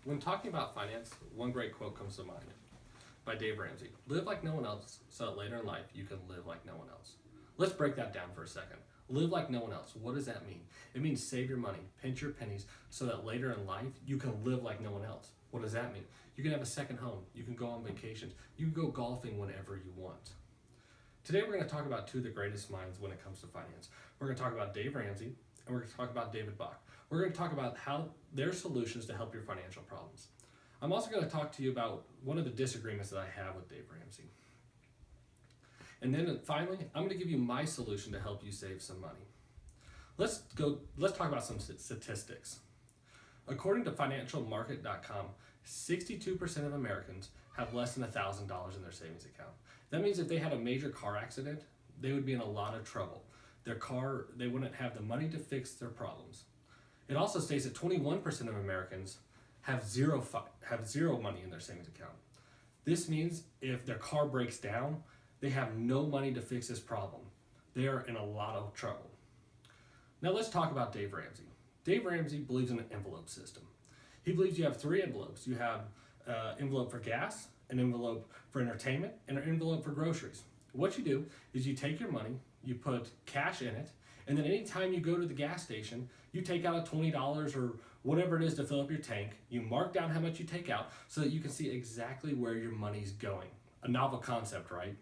When talking about finance, one great quote comes to mind by Dave Ramsey. Live like no one else so that later in life you can live like no one else. Let's break that down for a second. Live like no one else. What does that mean? It means save your money, pinch your pennies so that later in life you can live like no one else. What does that mean? You can have a second home. You can go on vacations. You can go golfing whenever you want. Today we're going to talk about two of the greatest minds when it comes to finance. We're going to talk about Dave Ramsey and we're going to talk about David Bach. We're going to talk about how their solutions to help your financial problems. I'm also going to talk to you about one of the disagreements that I have with Dave Ramsey. And then finally, I'm going to give you my solution to help you save some money. Let's talk about some statistics. According to financialmarket.com, 62% of Americans have less than $1,000 in their savings account. That means if they had a major car accident, they would be in a lot of trouble. They wouldn't have the money to fix their problems. It also states that 21% of Americans have zero money in their savings account. This means if their car breaks down, they have no money to fix this problem. They are in a lot of trouble. Now let's talk about Dave Ramsey. Dave Ramsey believes in an envelope system. He believes you have three envelopes. You have an envelope for gas, an envelope for entertainment, and an envelope for groceries. What you do is you take your money, you put cash in it, and then anytime you go to the gas station, you take out a $20 or whatever it is to fill up your tank. You mark down how much you take out so that you can see exactly where your money's going. A novel concept, right?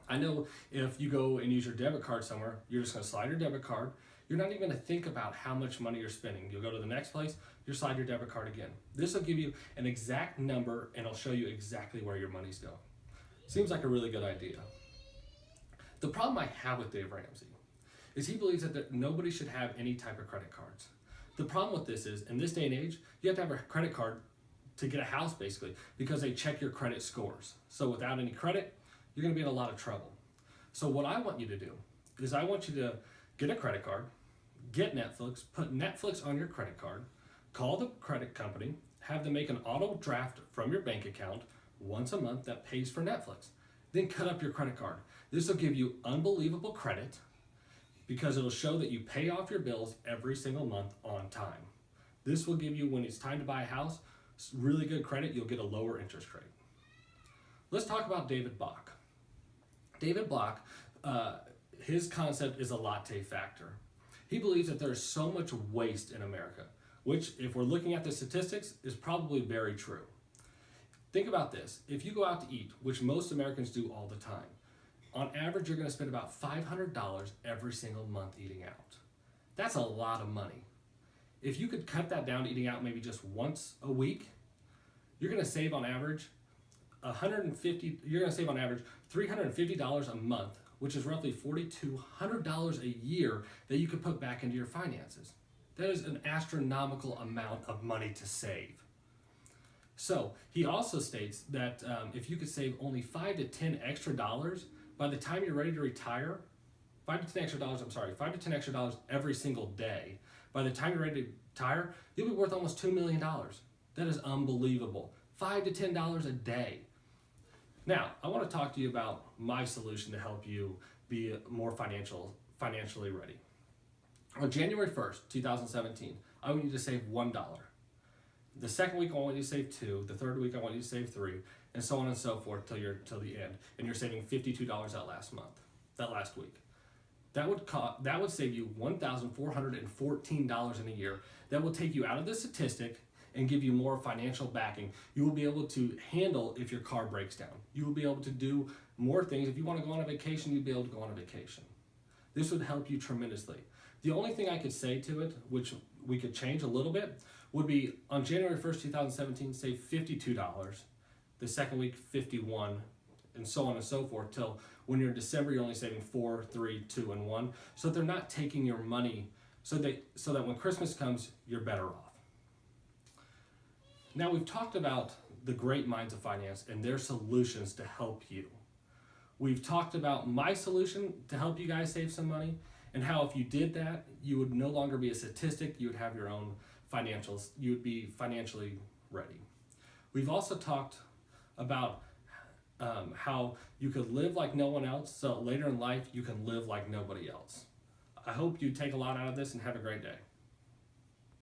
I know if you go and use your debit card somewhere, you're just going to slide your debit card. You're not even going to think about how much money you're spending. You'll go to the next place, you slide your debit card again. This will give you an exact number and it'll show you exactly where your money's going. Seems like a really good idea. The problem I have with Dave Ramsey is he believes that nobody should have any type of credit cards. The problem with this is, in this day and age, you have to have a credit card to get a house basically because they check your credit scores. So without any credit, you're going to be in a lot of trouble. So what I want you to do is I want you to get a credit card, get Netflix, put Netflix on your credit card, call the credit company, have them make an auto draft from your bank account once a month that pays for Netflix. Then cut up your credit card. This will give you unbelievable credit because it'll show that you pay off your bills every single month on time. This will give you, when it's time to buy a house, really good credit. You'll get a lower interest rate. Let's talk about David Bach. David Bach, his concept is a latte factor. He believes that there's so much waste in America, which, if we're looking at the statistics, is probably very true. Think about this. If you go out to eat, which most Americans do all the time, on average, you're going to spend about $500 every single month eating out. That's a lot of money. If you could cut that down to eating out maybe just once a week, you're going to save on average $350 a month, which is roughly $4,200 a year that you could put back into your finances. That is an astronomical amount of money to save. So he also states that if you could save only $5 to $10 extra dollars by the time you're ready to retire, $5 to $10 extra dollars every single day. By the time you're ready to retire, you'll be worth almost $2 million. That is unbelievable. $5 to $10 a day. Now, I want to talk to you about my solution to help you be more financially ready. On January 1st, 2017, I want you to save $1. The second week, I want you to save $2. The third week, I want you to save $3, and so on and so forth till the end. And you're saving $52 that last week. That would save you $1,414 in a year. That will take you out of the statistic and give you more financial backing. You will be able to handle if your car breaks down. You will be able to do more things. If you want to go on a vacation, you'll be able to go on a vacation. This would help you tremendously. The only thing I could say to it, which we could change a little bit, would be on January 1st, 2017, save $52. The second week, $51, and so on and so forth, till when you're in December, you're only saving $4, $3, $2, and $1. So they're not taking your money so that when Christmas comes, you're better off. Now, we've talked about the great minds of finance and their solutions to help you. We've talked about my solution to help you guys save some money and how if you did that, you would no longer be a statistic, you would have your own financials, you would be financially ready. We've also talked about how you could live like no one else, so later in life you can live like nobody else. I hope you take a lot out of this and have a great day.